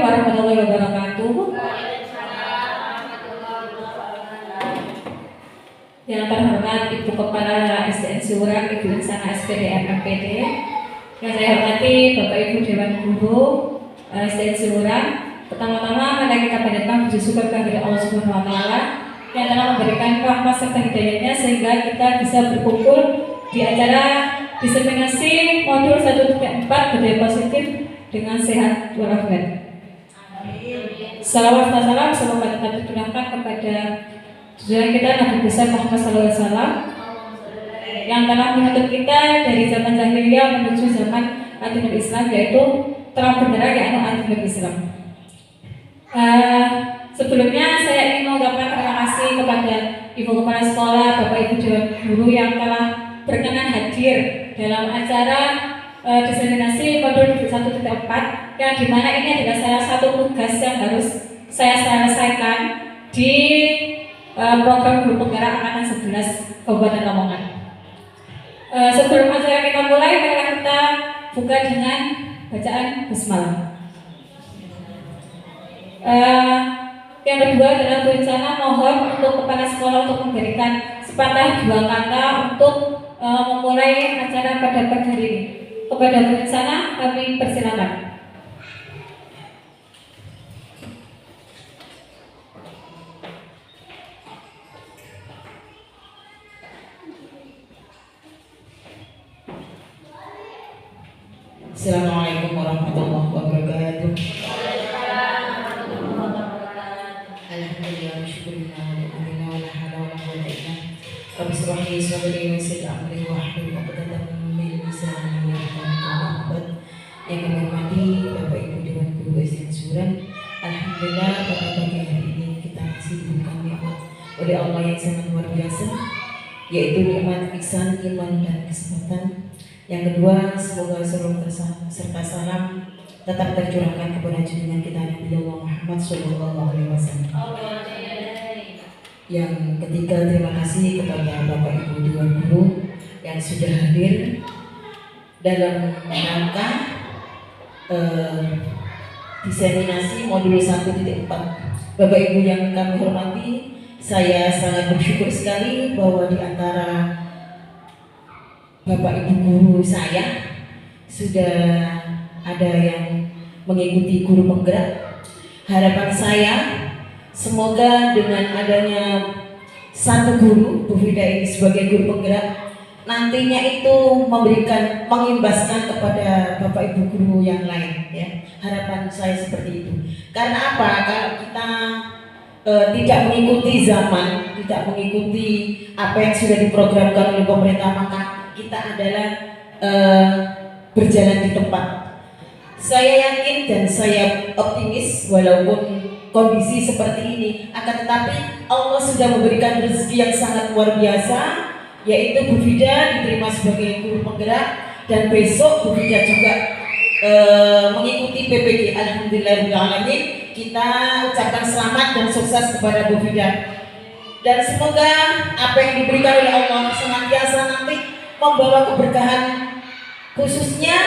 warahmatullahi wabarakatuh. Yang terhormat Ibu Kepala SDN Surang, Ibu Insana SPDN MPD. Yang saya hormati Bapak Ibu Dewan Guru SDN Surang. Pertama-tama mari kita panjatkan puji syukur kepada Allah Subhanahu wa taala yang telah memberikan rahmat serta hidayahnya sehingga kita bisa berkumpul di acara diseminasi modul 1.4 budaya positif dengan sehat walafiat. Salawat dan salam semoga tetap diturunkan kepada junjungan kita Nabi besar Muhammad SAW yang telah menuntut kita dari zaman jahiliyah menuju zaman adil Islam, yaitu terang benderang yaitu adil Islam. Sebelumnya saya ingin mengucapkan terima kasih kepada Ibu Kepala Sekolah, Bapak Ibu Dewan Guru yang telah berkenan hadir dalam acara diseminasi modul 1.4 yang dimana ini adalah salah satu tugas yang harus saya selesaikan di program guru penggerak angkatan 11 Kabupaten Lamongan. Sebelum acara kita mulai, mari kita buka dengan bacaan basmalah. Yang kedua adalah berencana mohon untuk kepala sekolah untuk memberikan sepatah dua kata untuk memulai acara pada pagi hari ini. Kepada berencana kami persilakan. Assalamualaikum warahmatullahi wabarakatuh. Alhamdulillah, syukurillah, alhamdulillah, wa la hawla wa la quwwata illa billah. Rabbi shrah li sadri wa yassir li amri wahlul 'uqdatam min lisani yafqahu qawli. Yang kami hormati Bapak Ibu Dewan Guru SDN Surang, alhamdulillah pada pagi hari ini kita masih diberikan nikmat oleh Allah yang sangat luar biasa, yaitu nikmat ihsan, iman dan kesempatan. Yang kedua, semoga salam serta salam tetap tercurahkan kepada junjungan kita Nabi Muhammad SAW. Yang ketiga, terima kasih kepada Bapak Ibu Dewan Guru yang sudah hadir dalam rangka diseminasi modul 1.4. Bapak Ibu yang kami hormati, saya sangat bersyukur sekali bahwa di antara Bapak Ibu guru saya sudah ada yang mengikuti guru penggerak. Harapan saya semoga dengan adanya satu guru, Bu Frida ini sebagai guru penggerak, nantinya itu mengimbaskan kepada Bapak Ibu guru yang lain, ya. Harapan saya seperti itu. Karena apa? Kalau kita tidak mengikuti zaman, tidak mengikuti apa yang sudah diprogramkan oleh pemerintah, maka kita adalah berjalan di tempat. Saya yakin dan saya optimis walaupun kondisi seperti ini, akan tetapi Allah sudah memberikan rezeki yang sangat luar biasa, yaitu Bu Frida diterima sebagai guru penggerak dan besok Bu Frida juga mengikuti PPG. Alhamdulillahirrahmanirrahim. Kita ucapkan selamat dan sukses kepada Bu Frida, dan semoga apa yang diberikan oleh Allah senantiasa nanti membawa keberkahan khususnya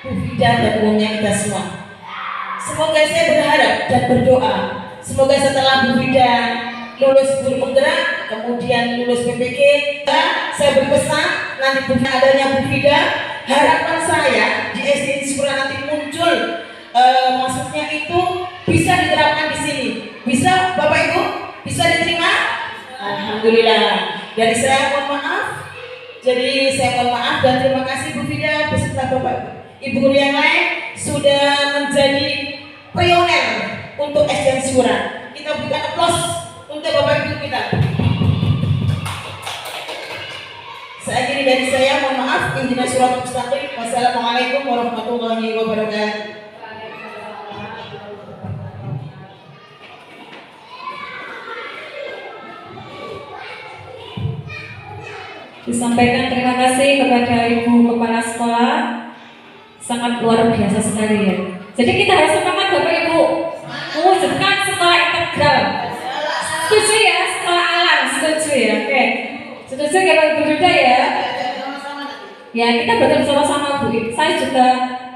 Bu Frida dan umumnya kita semua. Semoga saya berharap dan berdoa, semoga setelah Bu Frida lulus guru penggerak, kemudian lulus PPG, saya berpesan nanti adanya Bu Frida, harapan saya di SDN Surang nanti muncul, maksudnya itu bisa diterapkan di sini. Bisa Bapak Ibu? Bisa diterima? Alhamdulillah. Dari saya mohon maaf. Jadi saya mohon maaf dan terima kasih Bu Frida beserta Bapak Ibu guru yang lain sudah menjadi pioner untuk SDN Surang. Kita berikan aplaus untuk Bapak Ibu kita. Saya akhiri dari saya, mohon maaf. Ihdinas siratal mustaqim. Wassalamualaikum warahmatullahi wabarakatuh. Disampaikan terima kasih kepada Ibu Kepala Sekolah, sangat luar biasa sekali ya. Jadi kita harus semangat Bapak Ibu mewujudkan sekolah integral. Setuju ya, sekolah alam, setuju ya. Oke, setuju kalau Ibu juga ya. Ya kita bekerja sama-sama Bu. Saya juga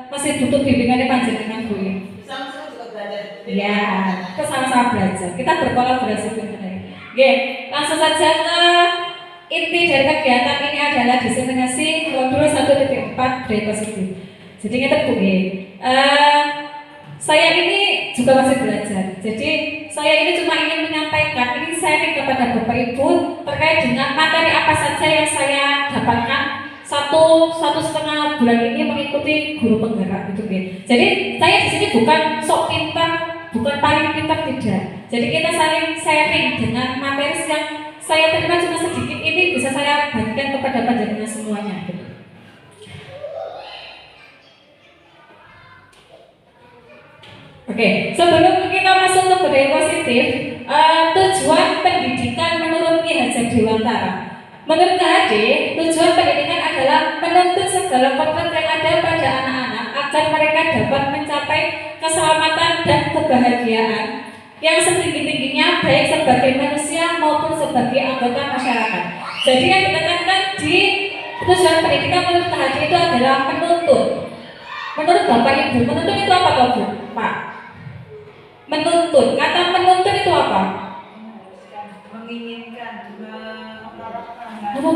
masih butuh bimbingannya panjenengan Bu. Sama juga belajar. Ya, kita sama-sama belajar. Kita berkolaborasi sebenarnya. Oke, langsung saja ke inti dari kegiatan ini adalah diseminasi modul 1.4 Budaya Positif. Jadi kita saya ini juga masih belajar. Jadi saya ini cuma ingin menyampaikan ini sharing kepada Bapak Ibu terkait dengan materi apa saja yang saya dapatkan satu setengah bulan ini mengikuti guru penggerak gitu ya. Jadi saya di sini bukan sok pintar, bukan paling pintar, tidak. Jadi kita saling sharing dengan materi yang saya terima cuma sedikit ini bisa saya bagikan kepada panjenengan semuanya. Gitu. Oke, sebelum kita masuk ke budaya positif, tujuan pendidikan menurut Ki Hajar Dewantara. Menurut KHD, tujuan pendidikan adalah menuntut segala kodrat yang ada pada anak-anak agar mereka dapat mencapai keselamatan dan kebahagiaan yang setinggi-tingginya baik sebagai manusia maupun sebagai anggota masyarakat. Jadi yang ditekankan di tujuan pendidikan menurut KHD itu adalah menuntut. Menurut Bapak Ibu, menuntut itu apa toh Bu? Pak? Menuntut, kata menuntut itu apa? Menginginkan, Apa Bu?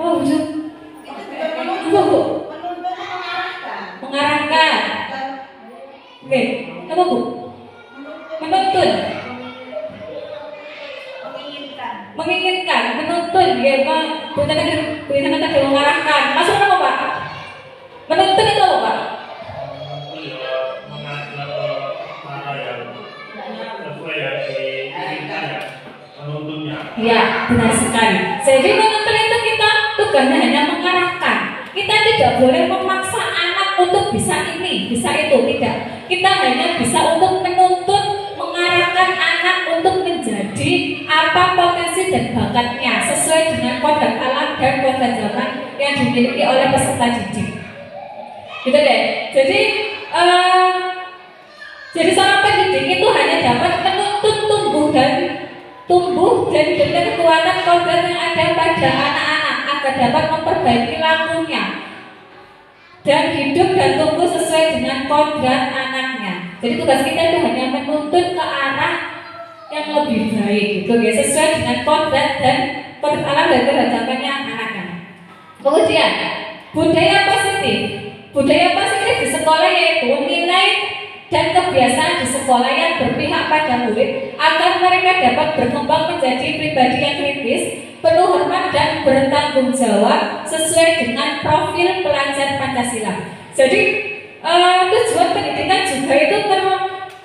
Oh, Bu. Mengarahkan. Oke, apa Bu? Menuntut. Menginginkan, menuntut, ya Pak. Bukan tadi mengarahkan. Masuk apa Pak? Menuntut itu apa Pak? Ya, benar sekali. Jadi menuntut itu kita tugasnya hanya mengarahkan. Kita tidak boleh memaksa anak untuk bisa ini, bisa itu, tidak. Kita hanya bisa untuk menuntut, mengarahkan anak untuk menjadi apa potensi dan bakatnya sesuai dengan kodrat alam dan kodrat zaman yang dimiliki oleh peserta didik. Gitu deh. Jadi seorang pendidik itu hanya dapat menuntut tumbuh dan dengan kekuatan kodrat yang ada pada anak-anak agar dapat memperbaiki lakunya dan hidup dan tumbuh sesuai dengan kodrat anaknya. Jadi tugas kita itu hanya menuntut ke arah yang lebih baik, gitu ya, sesuai dengan kodrat dan kodrat alam dan kodrat zamannya anaknya. Kemudian budaya positif. Budaya positif di sekolah yaitu nilai dan kebiasaan di sekolah yang berpihak pada murid agar mereka dapat berkembang menjadi pribadi yang kritis, penuh hormat dan bertanggung jawab sesuai dengan profil pelajar Pancasila. Jadi tujuan pendidikan juga itu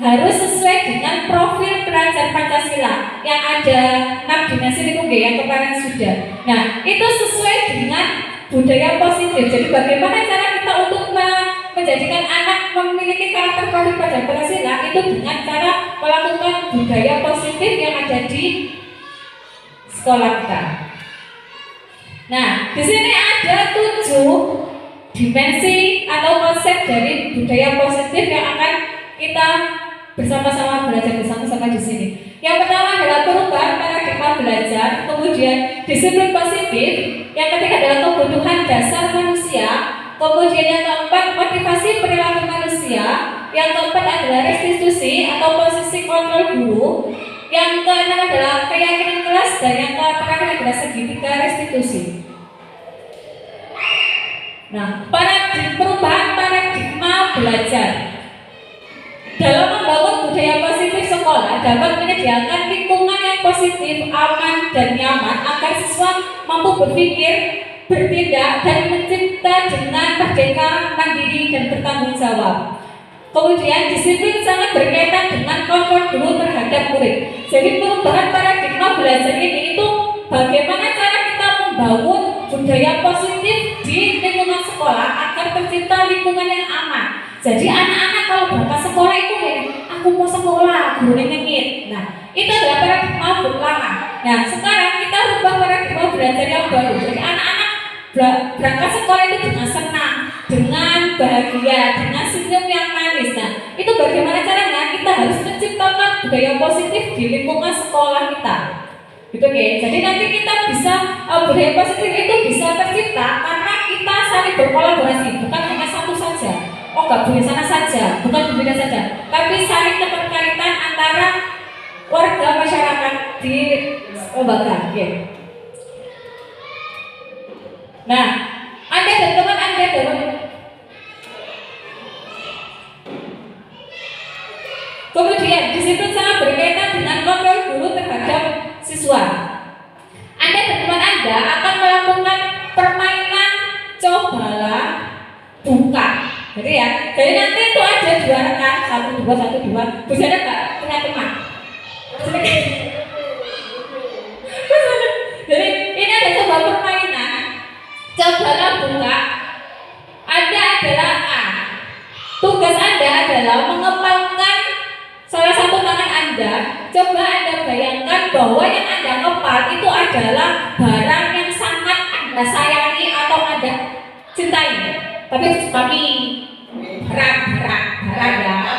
harus sesuai dengan profil pelajar Pancasila yang ada 6 dimensi itu yang kemarin sudah. Nah, itu sesuai dengan budaya positif. Jadi bagaimana cara kita untuk menjadikan anak memiliki karakter profil pada Pancasila itu dengan cara melakukan budaya positif yang ada di sekolah kita. Nah, di sini ada 7 dimensi atau konsep dari budaya positif yang akan kita bersama-sama belajar bersama-sama di sini. Yang pertama adalah perubahan paradigma belajar, kemudian disiplin positif, yang ketiga adalah kebutuhan dasar manusia, kemudian yang keempat motivasi perilaku manusia, yang keempat adalah restitusi atau posisi kontrol guru, yang keenam adalah keyakinan kelas, dan yang terakhir adalah segitiga restitusi. Nah, perubahan paradigma belajar dalam membangun budaya positif sekolah dapat menyediakan lingkungan yang positif, aman, dan nyaman agar siswa mampu berpikir, bertindak, dan mencipta dengan merdeka, mandiri, dan bertanggung jawab. Kemudian disiplin sangat berkaitan dengan kontrol guru terhadap murid. Jadi perubahan paradigma belajar ini itu bagaimana cara kita membangun budaya positif di lingkungan sekolah agar tercipta lingkungan yang aman. Jadi anak-anak kalau berangkat sekolah itu aku mau sekolah, gurunya ngengit. Nah, itu adalah paradigma lama. Nah, sekarang kita rubah paradigma belajar yang baru. Jadi anak-anak berangkat sekolah itu dengan senang, dengan bahagia, dengan senyum yang manis. Nah, itu bagaimana caranya? Kita harus menciptakan budaya positif di lingkungan sekolah kita. Gitu ya. Jadi nanti kita bisa budaya positif itu bisa tercipta karena kita saling berkolaborasi, bukan hanya satu saja. Oh nggak boleh sana saja, bukan berbeda saja, tapi saling keterkaitan antara warga masyarakat di lembaga. Oke. Nah, Anda dan teman Anda dapat. Kemudian disiplin sangat berkaitan dengan kontrol guru terhadap siswa. Anda dan teman Anda akan melakukan permainan cobalah buka. Jadi ya, jadi nanti itu ada 2 rekan, 1, 2, 1, 2. Bisa nggak punya teman? Jadi ini ada sebuah permainan. Cobalah buka. Anda adalah A. Tugas Anda adalah mengepalkan salah satu tangan Anda. Coba Anda bayangkan bahwa yang Anda kepal itu adalah barang yang sangat Anda sayangi atau Anda cintai. Tapi berat ya,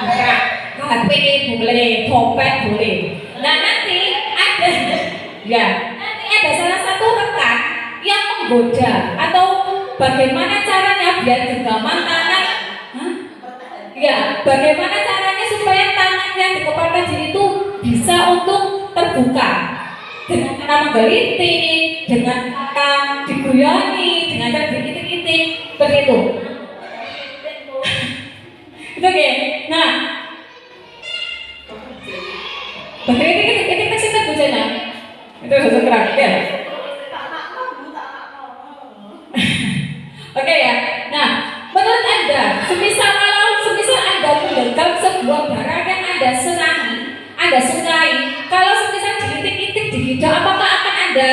berat. HP boleh, dompet boleh. Nah nanti ada salah satu rekan yang menggoda atau bagaimana caranya biar genggaman tangan. Ya, bagaimana caranya supaya tangan yang dikepalkan diri itu bisa untuk terbuka dengan cara menggelitik, dengan cara diguyoni, dengan cara dikitik-kitik, seperti itu. Itu oke. Nah, bergelitik-gitik pasti terbujana. Itu satu kerak, ya. Oke ya. Nah, menurut Anda, semisal Anda menggenggam sebuah barang yang Anda senangi, Anda sukai, kalau semisal dikitik-kitik digigit, apakah akan Anda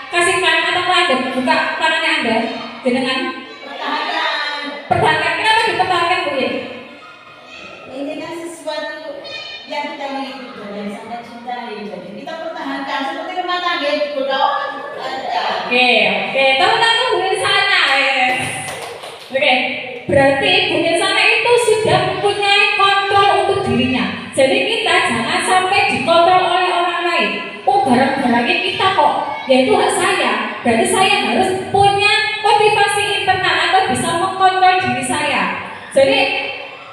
kasihkan atau Anda buka tangannya Anda dengan pertahankan? Kenapa dipertahankan Bu? Ini kan sesuatu yang kita miliki dan sangat cintai, jadi kita pertahankan seperti rumah tangga berdoa. Oke, tahu Bu sana ya. Oke, berarti Bu sana itu sudah mempunyai kontrol untuk dirinya. Jadi kita jangan sampai dikontrol oleh orang lain. Oh barang-barangnya kita kok, yaitu hak saya. Berarti saya harus punya motivasi internal atau bisa mengkontrol diri saya. Jadi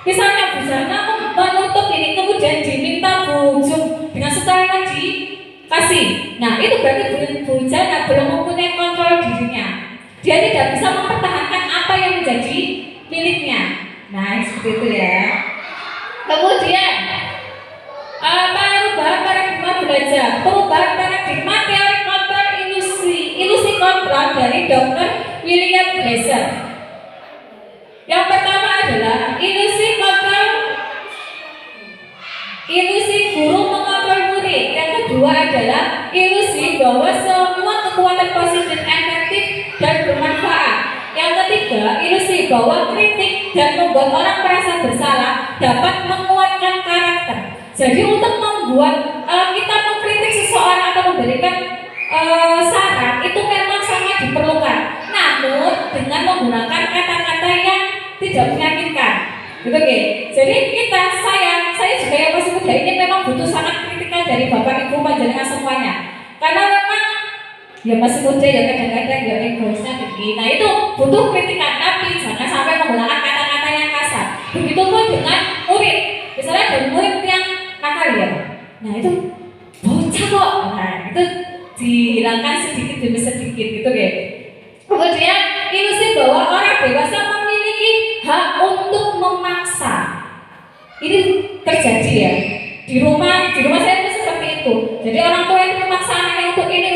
misalnya Bu Zana menutup ini kemudian diminta Bu Jum dengan sukarela dikasih. Nah itu berarti Bu Zana belum mempunyai kontrol dirinya. Dia tidak bisa mempertahankan apa yang menjadi miliknya. Nah seperti itu ya. Kemudian perubahan paradigma belajar, perubahan paradigma teori kontrol ilusi kontrol dari Dr. William Glasser. Yang pertama adalah ilusi guru mengontrol murid. Yang kedua adalah ilusi bahwa semua kekuatan positif efektif dan bermanfaat. Yang ketiga, ilusi bahwa kritik dan membuat orang merasa bersalah dapat menguatkan karakter. Jadi untuk membuat kita mengkritik seseorang atau memberikan saran itu memang sangat diperlukan. Namun dengan menggunakan kata-kata yang tidak menyakitkan. Gitu, oke. Jadi saya juga yang masih muda ini memang butuh sangat kritikal dari Bapak Ibu panjenengan semuanya. Karena memang ya masih muda ya kadang-kadang ya egoisnya begini. Nah itu butuh kritikan, tapi jangan sampai menggunakan kata-kata yang kasar. Begitupun dengan murid. Misalnya ada murid yang nakal ya. Nah itu bocah kok. Nah itu dihilangkan sedikit demi sedikit gitu ya. Kemudian ilusi bahwa orang dewasa memiliki hak untuk memaksa. Ini terjadi ya. Di rumah saya itu seperti itu. Jadi orang tua yang memaksa anaknya untuk ini.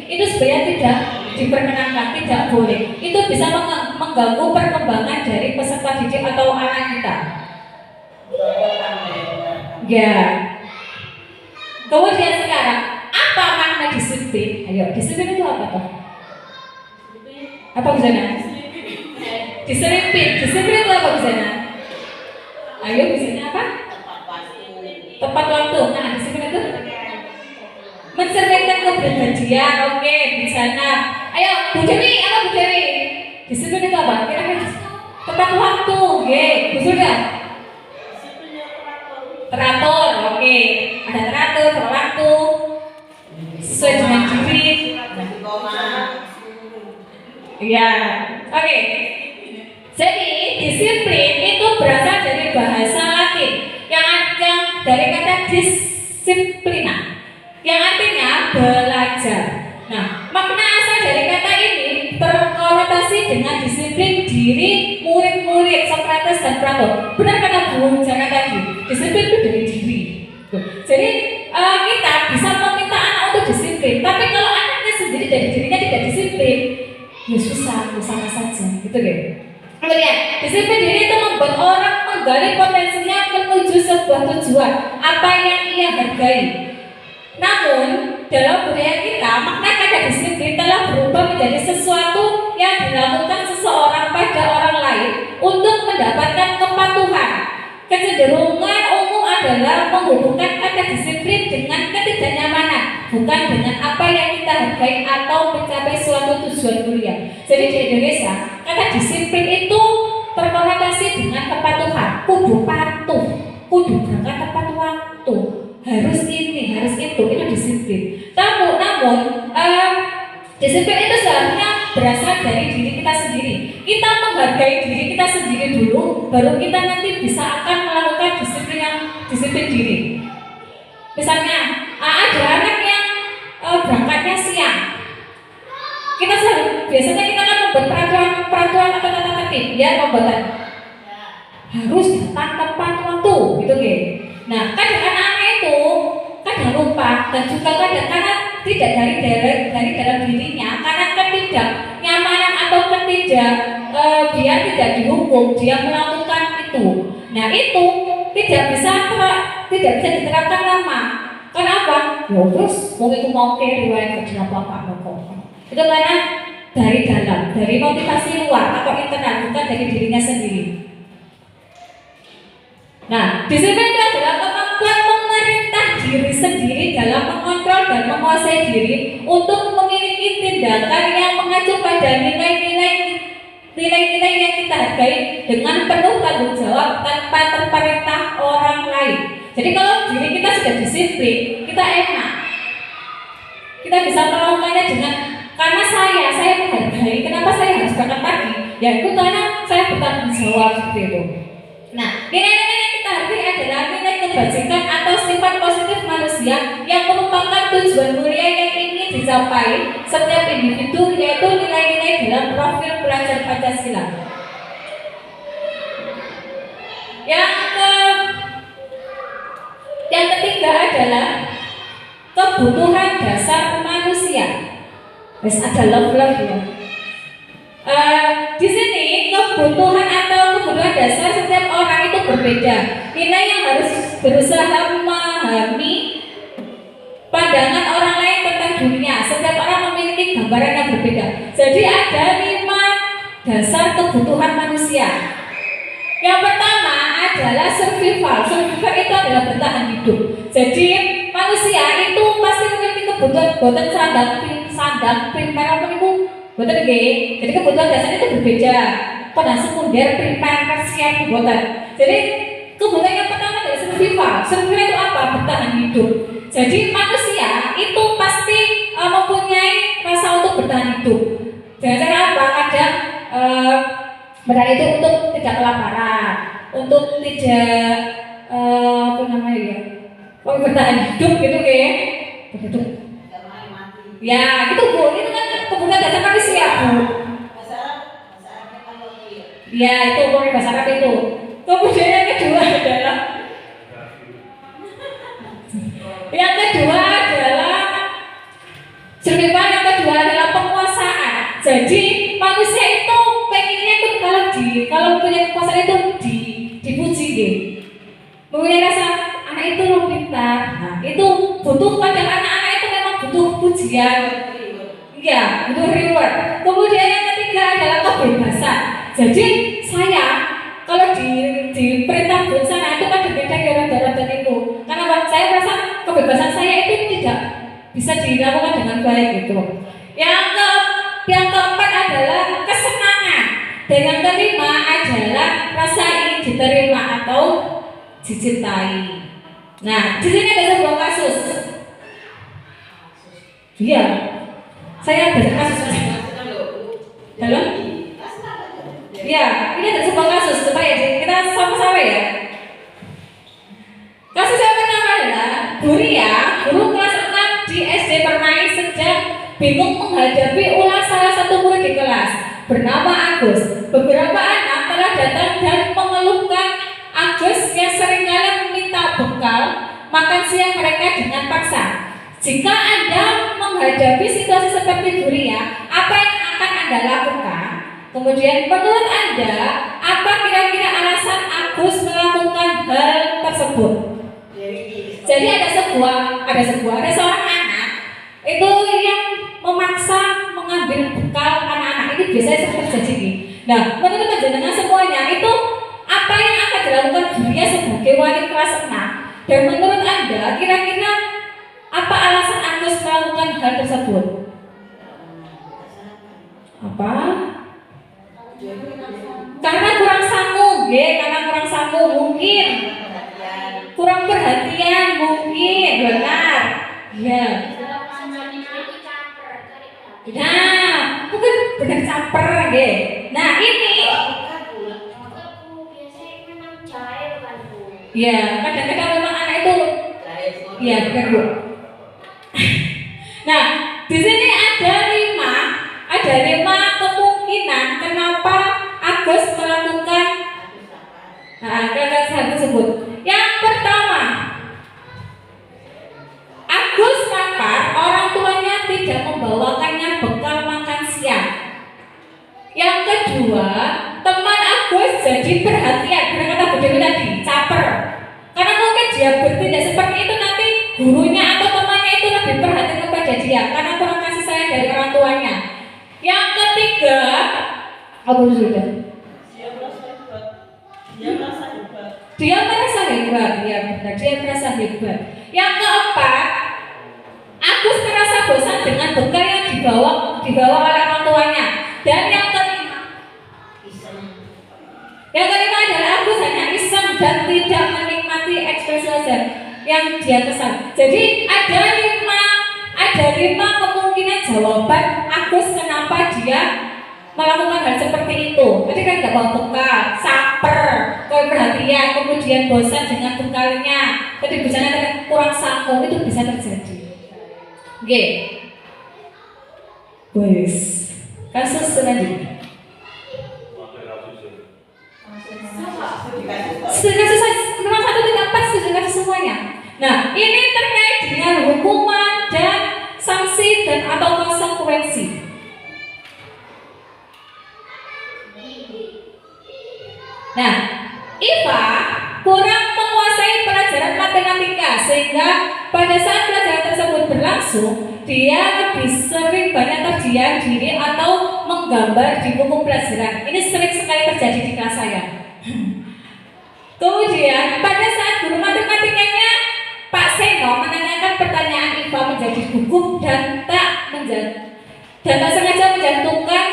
Itu sebenarnya tidak diperkenankan, tidak boleh. Itu bisa mengganggu perkembangan dari peserta didik atau anak kita. Ya. Kemudian sekarang, apa makna disiplin? Ayo, disiplin itu apa toh? Apa bisa nak? Disiplin itu apa bisa nak? Ayo, bisanya apa? Tepat waktu. Nah, disiplin itu mencerminkan kepribadian. Oke, bisa nak. Ayo, Bu Dewi, apa Bu Dewi? Disiplin itu apa? Kira-kira tepat waktu. Oke, betul nggak? Teratur. Oke, ada teratur, tepat waktu, sesuai dengan diri. Iya, oke. Jadi disiplin disiplina, yang artinya belajar. Nah, makna asal dari kata ini berkonotasi dengan disiplin diri murid-murid Sokrates dan Plato. Benar kata Bu Jana tadi, disiplin itu dari diri. Jadi kita bisa meminta anak untuk disiplin, tapi kalau anaknya sendiri dari dirinya tidak disiplin, ya susah, sama saja, gitu deh. Kemudian, disiplin diri itu membuat orang menggali potensinya menuju sebuah tujuan, apa yang ia hargai. Namun, dalam budaya kita, makna kata disiplin telah berubah menjadi sesuatu yang dilakukan seseorang pada orang lain untuk mendapatkan kepatuhan. Kecenderungan umum adalah menghubungkan kata disiplin dengan ketidaknyamanan, bukan dengan apa yang kita hargai atau mencapai suatu tujuan mulia. Jadi di Indonesia, kata disiplin itu berkonotasi dengan kepatuhan, kudu patuh, kudu berangkat tepat waktu, harus ini, harus itu disiplin. Namun disiplin itu seharusnya berasal dari diri kita sendiri. Kita menghargai diri kita sendiri dulu, baru kita nanti bisa akan melakukan disiplin diri. Misalnya ada anak yang berangkatnya siang. Biasanya kita kan membuat peraturan atau tata tertib, ya pembuatan harus datang tepat waktu, gitu kan. Nah, kadang anak-anak itu kadang lupa dan juga kadang karena tidak dari dalam dirinya, karena ketidaknyamanan atau biar tidak dihukum, dia melakukan itu. Nah, itu tidak bisa diterapkan lama. Kenapa? Terus mau itu mau riwayat kerja apa-apa kok. Itu karena dari dalam, dari motivasi luar atau internal, bukan dari dirinya sendiri. Nah, disiplin itu adalah kemampuan memerintah diri sendiri dalam mengontrol dan menguasai diri untuk memiliki tindakan yang mengacu pada nilai-nilai yang kita hargai dengan penuh tanggung jawab tanpa terperintah orang lain. Jadi kalau diri kita sudah disiplin, kita enak. Kita bisa melakukannya karena saya menghargai. Kenapa saya harus berangkat pagi? Ya itu karena saya bertanggung jawab seperti itu. Nah, nilai-nilai yang kita hargai adalah nilai kebajikan atau sifat positif manusia yang merupakan tujuan mulia yang ingin dicapai setiap individu, yaitu nilai-nilai dalam profil pelajar Pancasila. Yang ketiga adalah kebutuhan dasar manusia. Ada love ya. Di sini kebutuhan dasar setiap orang itu berbeda. Nilai yang harus berusaha memahami pandangan orang lain tentang dunia. Setiap orang memiliki gambaran yang berbeda. Jadi ada 5 dasar kebutuhan manusia. Yang pertama adalah survival. Survival itu adalah bertahan hidup. Jadi manusia itu pasti memiliki kebutuhan boten sandang primer apa itu boten nggih. Jadi kebutuhan dasar itu berbeda. Pada sekunder, primer, tersier, boten. Jadi kebutuhan yang pertama adalah survival. Survival itu apa? Bertahan hidup. Jadi manusia itu pasti mempunyai rasa untuk bertahan hidup. Dengan cara apa? Kadang bertahan itu untuk tidak kelaparan, untuk tidak bertahan hidup gitu kayak begitu. Ya, itu Bu, itu kan kebutuhan dasar manusia, Bu. Ya, itu pakai bahasa Arab itu. Kemudian yang kedua adalah survival. Yang kedua adalah penguasaan. Jadi manusia itu pengennya itu kalau punya kekuasaan itu dipuji deh. Mempunyai rasa anak itu loh pintar. Nah, itu butuh pada anak-anak itu memang butuh pujian. Iya, butuh reward. Kemudian yang ketiga adalah kebebasan. Jadi saya kalau di perintah sana itu kan berbeda gara-gara itu. Karena saya merasa kebebasan saya itu tidak bisa dilakukan dengan baik gitu. Yang keempat adalah kesenangan. Dan yang kelima adalah rasa ingin diterima atau dicintai. Nah, di sini ada sebuah kasus. Iya, saya ada kasus. Halo? Ya, ini ada sebuah kasus supaya kita sama-sama ya. Kasus yang pertama adalah Bu Ria, guru kelas 6 di SD Permai sedang bingung menghadapi ulah salah satu murid di kelas bernama Agus. Beberapa anak telah datang dan mengeluhkan Agus yang seringkali meminta bekal makan siang mereka dengan paksa. Jika Anda menghadapi situasi seperti Bu Ria, apa yang akan Anda lakukan? Kemudian menurut Anda, apa kira-kira alasan Agus melakukan hal tersebut? Jadi ada seorang anak itu yang memaksa mengambil bekal anak-anak. Ini biasanya sering terjadi nih. Nah, menurut panjenengan semuanya itu apa yang akan dilakukan Bu Ria sebagai wali kelas 6? Dan menurut Anda kira-kira apa alasan Agus melakukan hal tersebut? Apa? Karena kurang sanggup, karena kurang sanggup mungkin. Kurang perhatian mungkin, benar. Ya. Nah, mungkin benar caper, Nah, ini ya, kadang-kadang memang anak itu ya benar Bu. Nah, di sini ada lima kemungkinan kenapa Agus melakukan hal tersebut. Yang pertama, Agus lapar, orang tuanya tidak membawakannya bekal makan siang. Yang kedua, teman Agus jadi perhatian, benar kata Bu Dewi tadi, caper. Karena mungkin dia bertindak seperti itu, nanti gurunya atau temannya itu lebih perhatian kepada dia karena kurang kasih sayang dari orang tuanya. Yang ketiga, apa sudah? Dia merasa hebat, ya benar, dia merasa hebat. Yang keempat, Agus merasa bosan dengan bekal yang dibawa oleh orang tuanya. Dan yang kelima adalah Agus hanya iseng dan tidak menikmati ekspresi wajah yang dia kesan. Jadi ada lima kemungkinan jawaban Agus kenapa dia melakukan hal seperti itu. Tadi kan nggak bawa bekal, caper, kurang perhatian, kemudian bosan dengan bekalnya. Tadi bicaranya kurang sanggup, itu bisa terjadi. Oke, wes kasus selanjutnya. Kasus nomor 1 tidak pas dengan semuanya. Nah, ini terkait dengan hukuman dan sanksi dan atau konsekuensi. Nah, Iva kurang menguasai pelajaran matematika sehingga pada saat pelajaran tersebut berlangsung, dia lebih sering banyak terdiam diri atau menggambar di buku pelajaran. Ini sering sekali terjadi di kelas saya. Kemudian pada saat guru matematikanya Pak Seno menanyakan pertanyaan, Iva menjadi gugup dan tak sengaja menjatuhkan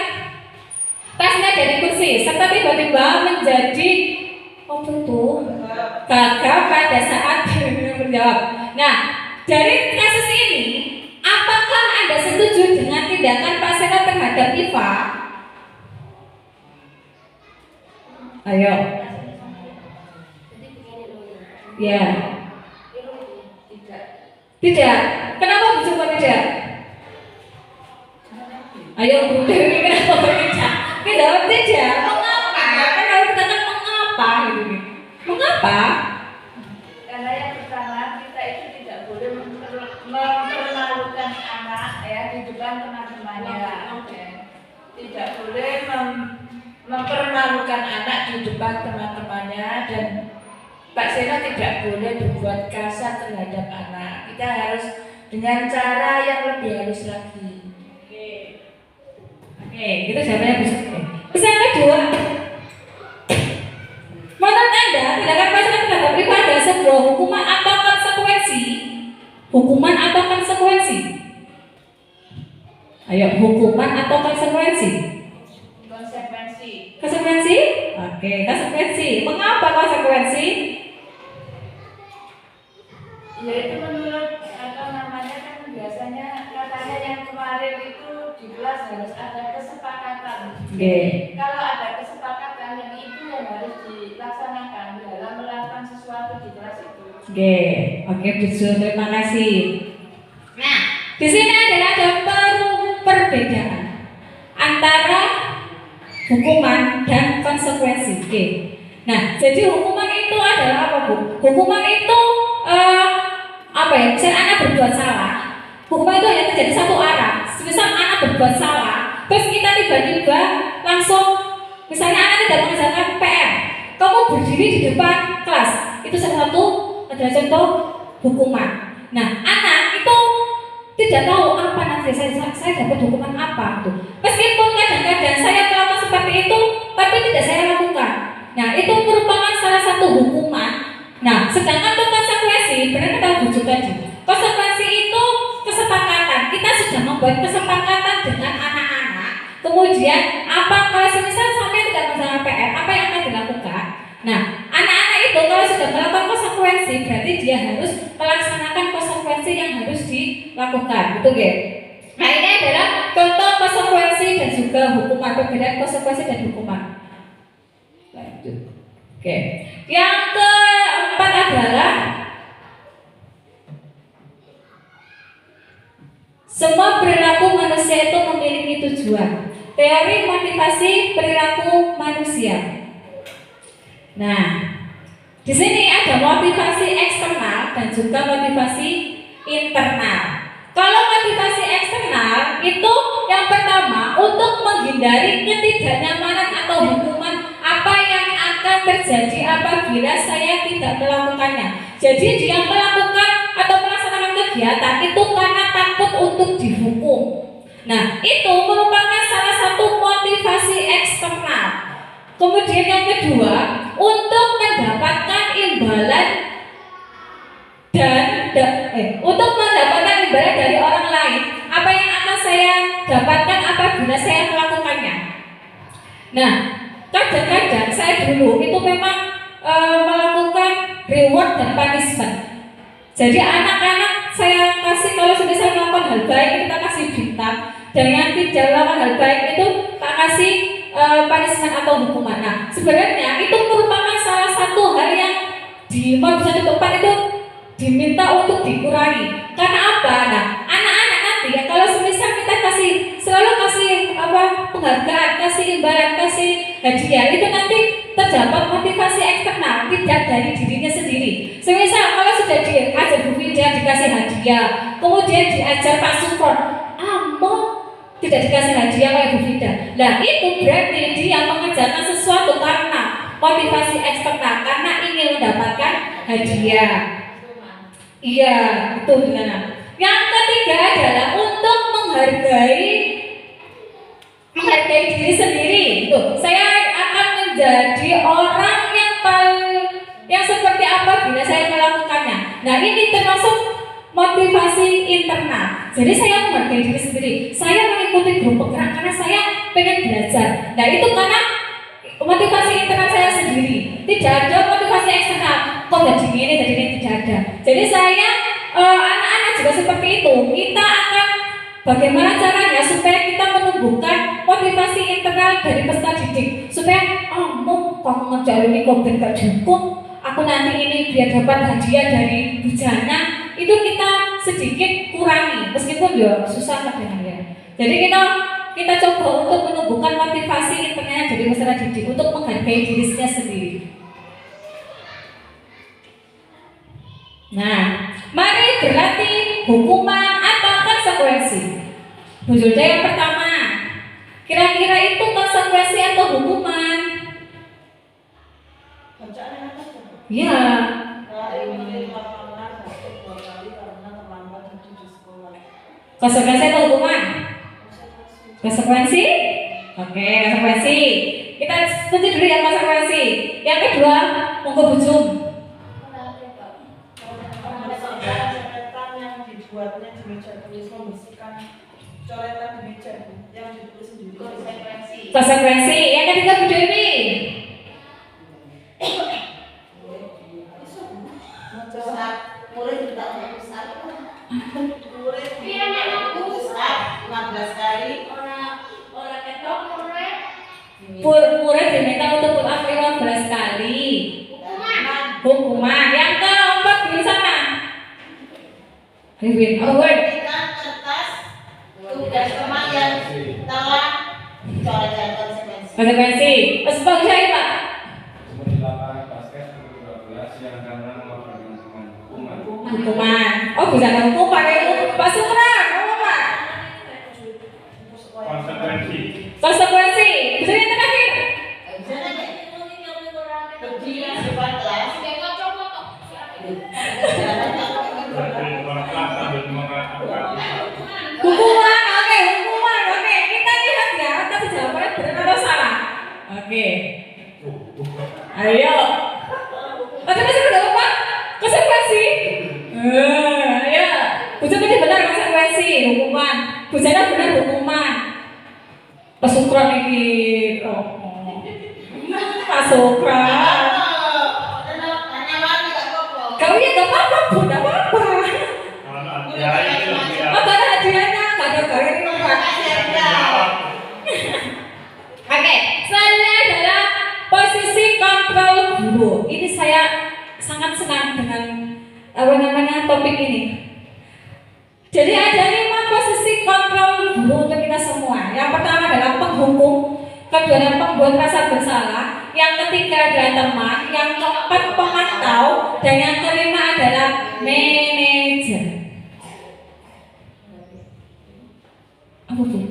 tasnya dari kursi serta tiba-tiba menjadi gagap pada saat menjawab. Nah, dari kasus ini, apakah Anda setuju dengan tindakan Pak Seno terhadap Iva? Ayo. Ya. Tidak. Kenapa Bu Joko tidak? Ayo Bu Dewi, kenapa tidak? Tidak. Mengapa? Kan harus katakan mengapa gitu. Mengapa? Karena yang pertama, kita itu tidak boleh mempermalukan anak ya di depan teman-temannya. Tidak boleh mempermalukan anak di depan teman-temannya, dan Pak Seno tidak boleh berbuat kasar terhadap anak. Kita harus dengan cara yang lebih halus lagi. Oke, itu jawabannya bisa. Terus yang kedua, menurut Anda tindakan Pak Seno terhadap Iva adalah sebuah hukuman atau konsekuensi? Hukuman atau konsekuensi? Ayo, hukuman atau konsekuensi? Konsekuensi. Konsekuensi? Oke, konsekuensi. Mengapa konsekuensi? Yaitu menurut kan biasanya katanya yang kemarin itu di kelas harus ada kesepakatan. Kalau ada kesepakatan yang itu yang harus dilaksanakan dalam melakukan sesuatu di kelas itu. Oke, Bu Jul, terima kasih. Nah, di sini adalah ada perbedaan antara hukuman dan konsekuensi. Oke. Nah, jadi hukuman itu adalah apa, Bu? Hukuman itu apa ya? Misalnya anak berbuat salah, hukuman itu hanya terjadi satu arah. Misal anak berbuat salah, terus kita tiba-tiba langsung, misalnya anak tidak mengerjakan PR, kamu berdiri di depan kelas, itu salah satu adalah contoh hukuman. Nah, anak itu tidak tahu apa nanti saya dapat hukuman apa tuh. Meskipun kadang-kadang saya melakukan seperti itu, tapi tidak saya lakukan. Nah, itu merupakan salah satu hukuman. Nah, sedangkan untuk konsekuensi, benar kata Bu Jul tadi, konsekuensi itu kesepakatan. Kita sudah membuat kesepakatan dengan anak-anak. Kemudian apa kalau semisal sampai tidak mengerjakan PR, apa yang akan dilakukan? Nah, anak-anak itu kalau sudah melakukan konsekuensi, berarti dia harus melaksanakan konsekuensi yang harus dilakukan, betul ya? Nah, ini adalah contoh konsekuensi dan juga hukuman, perbedaan konsekuensi dan hukuman. Lanjut. Oke. Yang keempat adalah semua perilaku manusia itu memiliki tujuan. Teori motivasi perilaku manusia. Nah, di sini ada motivasi eksternal dan juga motivasi internal. Kalau motivasi eksternal itu yang pertama untuk menghindari ketidaknyamanan atau hukuman apa yang akan terjadi apabila saya tidak melakukannya. Jadi dia melakukan atau melaksanakan kegiatan itu karena takut untuk dihukum. Nah, itu merupakan salah satu motivasi eksternal. Kemudian yang kedua, untuk mendapatkan imbalan untuk mendapatkan imbalan dari orang lain, apa yang akan saya dapatkan apabila saya melakukannya. Nah, kadang-kadang saya dulu itu memang melakukan reward dan punishment. Jadi anak-anak saya kasih, kalau sudah saya melakukan hal baik kita kasih bintang, dan yang tidak melakukan hal baik itu tak kasih punishment atau hukuman. Nah, sebenarnya itu merupakan salah satu hal yang di motivasi keempat itu diminta untuk dikurangi. Karena apa? Nah, anak-anak nanti ya kalau semisal kita selalu kasih penghargaan, kasih imbalan, kasih hadiah, itu nanti terdapat motivasi eksternal, tidak dari dirinya sendiri. Semisal kalau sudah diajar Bu Vida dikasih hadiah, kemudian diajar Pak Sukron, tidak dikasih hadiah kayak Bu Vida. Nah, itu berarti dia mengerjakan sesuatu karena motivasi eksternal, karena ingin mendapatkan hadiah. Iya, betul benar. Yang ketiga adalah untuk menghargai diri sendiri. Tuh, saya akan menjadi orang yang seperti apa bila saya melakukannya. Nah, ini termasuk motivasi internal. Jadi saya menghargai diri sendiri. Saya mengikuti grup penggerak karena saya pengen belajar. Nah, itu karena motivasi internal saya sendiri. Tidak ada motivasi eksternal. Kok jadi ini tidak ada. Jadi saya anak-anak juga seperti itu. Kita akan bagaimana caranya supaya kita menumbuhkan motivasi internal dari peserta didik, supaya kamu ngejar ini kok gak cukup, aku nanti ini biar dapat hadiah dari bujana, itu kita sedikit kurangi, meskipun ya susah kadang-kadang. Jadi kita coba untuk menumbuhkan motivasi internal dari peserta didik untuk menghargai dirinya sendiri. Nah, mari berlatih hukuman atau konsekuensi. Bu Julda yang pertama, kira-kira itu konsekuensi atau hukuman? Ya. Konsekuensi atau hukuman? Konsekuensi? Oke, konsekuensi. Kita setuju dulu ya konsekuensi. Yang kedua, monggo Bu Jum. Coretan yang dibuatnya di meja tulis, membersihkan coretan di meja yang ditulis sendiri. Konsekuensi. Yang ketiga Bu Dewi. Murid tidak besar. Murid 15 kali. Murid diminta untuk pull up 15 kali. Hukuman. Yang ke Revin, oh word. Berikan kertas tugas teman yang telah dicoret-coret konsekuensi. Konsekuensi. Mas bagus ya Pak. Semua di lapangan basket nomor 12 yang karena melakukan hukuman. Hukuman. Oh bisa ada hukuman ya Pak Supran. Oh Pak. Konsekuensi. Konsekuensi. Bisa yang terakhir. Berdiri di depan kelas. Berdiri di depan kelas sambil mengatakan Hukuman. Oke, hukuman. Oke, kita lihat ya. Kita jawabannya benar atau salah. Oke. Ayo. Masih udah apa? Konsekuensi. Ya. Bujana benar konsekuensi hukuman. Bujana benar hukuman. Pasukran ini. Oh. Pasukran. Kau ya gak apa-apa, Bu, gak apa-apa. ya itu dia. Oh, gak ada hadiahnya, gak ada gaya ini apa? Oke, selanjutnya adalah posisi kontrol guru. Ini saya sangat senang dengan topik ini. Jadi ada 5 posisi kontrol guru untuk kita semua. Yang pertama adalah penghukum, kedua adalah pembuat rasa bersalah, yang ketiga adalah teman, yang keempat pemantau, dan yang kelima adalah manajer. Apa tuh?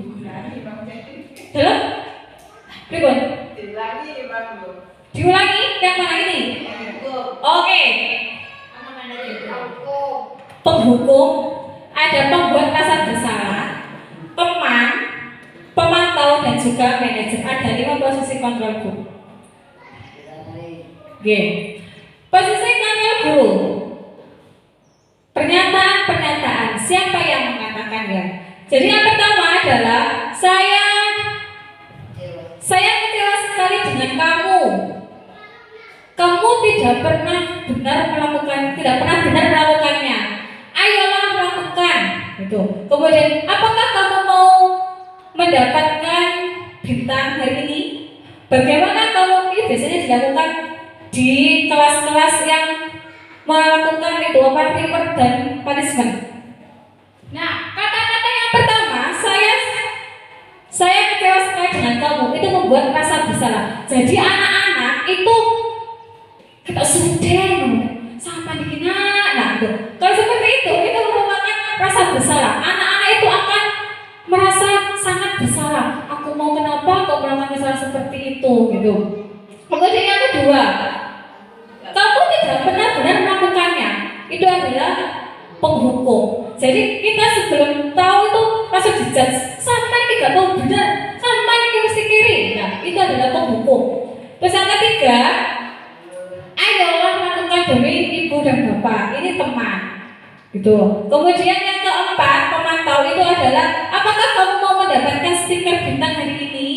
Dalam? Ribon? Diulangi yang mana ini? Oke. Penghukum, ada pembuat rasa bersalah, teman, pemantau, dan juga manajer. Ada 5 posisi kontrol guru. Oke. Posisi kontrol guru. Pernyataan-pernyataan siapa yang mengatakannya? Jadi yang pertama adalah saya kecewa sekali dengan kamu. Kamu tidak pernah benar melakukannya. Ayolah lakukan. Gitu. Kemudian, apakah kamu mau mendapatkan bintang hari ini? Bagaimana kamu ini biasanya dilakukan di kelas-kelas yang melakukan itu reward dan punishment. Nah, kata-kata yang pertama, saya kecewa sekali dengan kamu, itu membuat rasa bersalah. Jadi anak-anak itu kita sudah sama dikina, nah itu. Kalau seperti itu merupakan rasa bersalah. Anak-anak itu akan merasa sangat bersalah. Aku mau kenapa kau melakukan kesalahan seperti itu, gitu. Kemudian yang kedua, kamu tidak benar-benar melakukannya. Itu adalah penghukum. Jadi kita sebelum tahu itu langsung dijudge. Sampai tidak tahu benar, sampai ini mesti kiri. Nah, itu adalah penghukum. Terus yang ketiga, ayolah lakukan demi ibu dan bapak. Ini teman. Gitu. Kemudian yang keempat, pemantau itu adalah apakah kamu mau mendapatkan stiker bintang hari ini?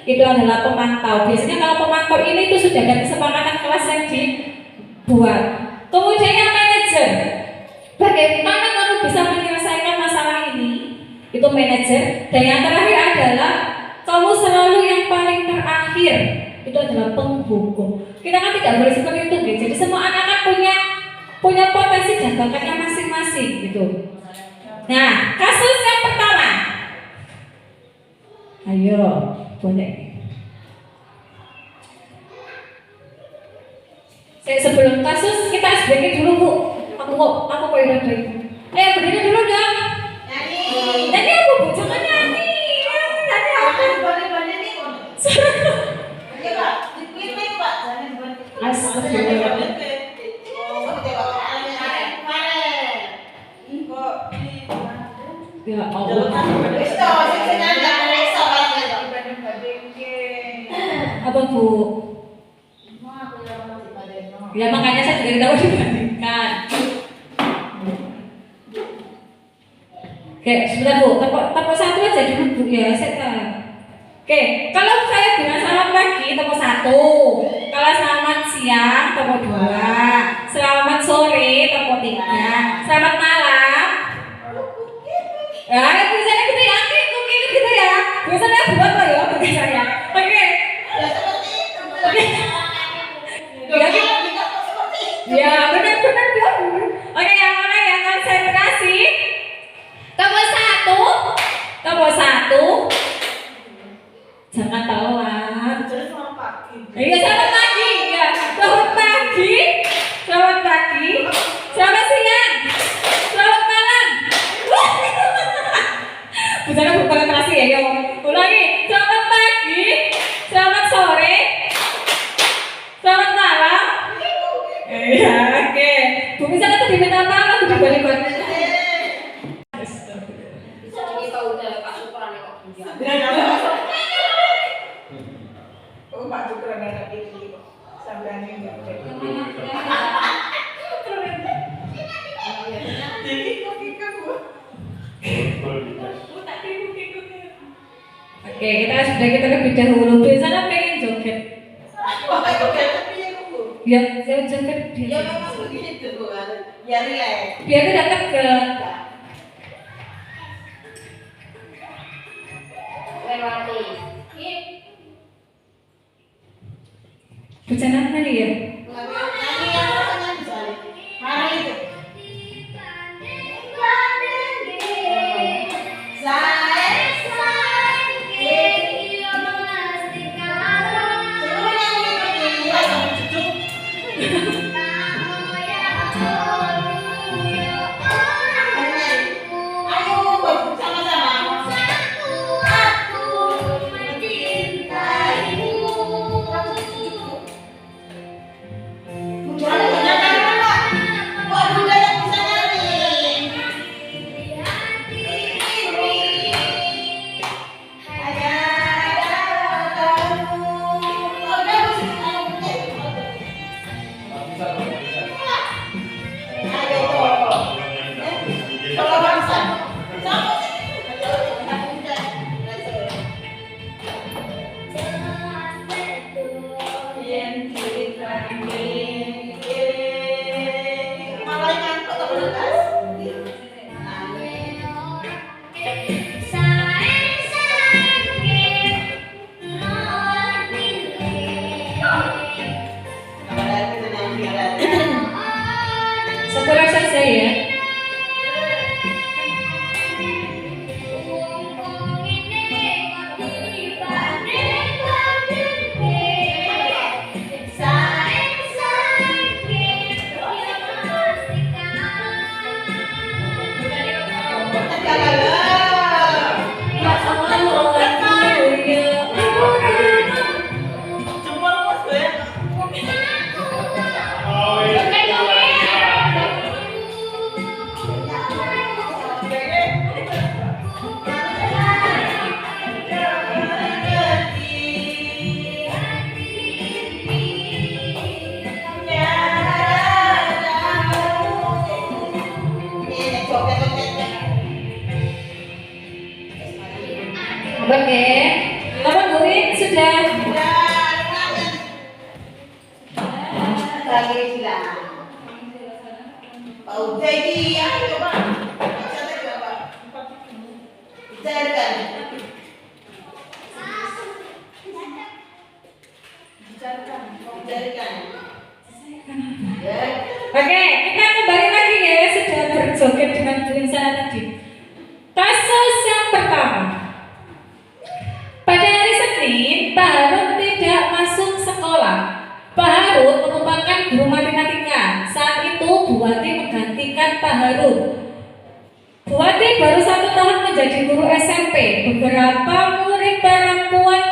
Itu adalah pemantau. Biasanya kalau pemantau ini itu sudah ada kesepakatan kelas yang dibuat. Kemudian yang manajer, bagaimana kamu bisa menyelesaikan masalah ini? Itu manajer. Dan yang terakhir adalah kamu selalu yang paling terakhir. Itu adalah penghukum. Kita kan tidak boleh seperti itu, gitu. Jadi semua anak-anak punya potensi dan bakatnya masing-masing, gitu. Nah, kasus yang pertama. Ayo, boleh. Sebelum kasus kita SBK dulu, Bu. Aku kok ingat dari itu. Berdiri dulu dong. Nyanyi apa, Bu? Jangan nyanyi. Nyanyi apa? Astagfirullah. Ya Allah. Apa, Bu? Ya makanya saya juga tidak mau dibandingkan. Oke, sebentar Bu, tepuk satu aja dulu Bu ya, saya tahu. Oke, kalau saya bilang selamat pagi, tepuk 1. Kalau selamat siang, tepuk 2. Selamat sore, tepuk 3. Selamat malam. Ya, biasanya gitu ya, gitu ya. Biasanya buat loh ya, bagi saya. Oke. Ya, benar-benar ya. Oke, yang mana yang konsentrasi? Bu misalnya tuh diminta maaf di balik-balik. Kita udah Pak Supran kok punya. Oh, Pak Cukran anak ini kok. Sampai enggak ada. Jadi kok kita Bu. Oke, kita lebih dahulu. Biasanya pengen joget. Wah, joget tapi ya Bu. Ya, saya joget Ya biasa. memang begitu Bu. Ya relax. Biar tidak tegang. Lewati. Bacaan apa nih ya? Nyanyi yang pasangan misalnya. Hari itu. Satu rasa saya. Oke, Bapak Gurin sudah. Lagi silang. Pak Uda ini ya coba. Saya coba. Bicarakan. Bicarakan. Oke, kita kembali lagi ya sudah berjoget dengan Bu Insana tadi. Kasus yang pertama. Pada hari Senin, Pak Harun tidak masuk sekolah. Pak Harun merupakan guru matematika. Saat itu Bu Wati menggantikan Pak Harun. Bu Wati baru 1 tahun menjadi guru SMP. Beberapa murid perempuan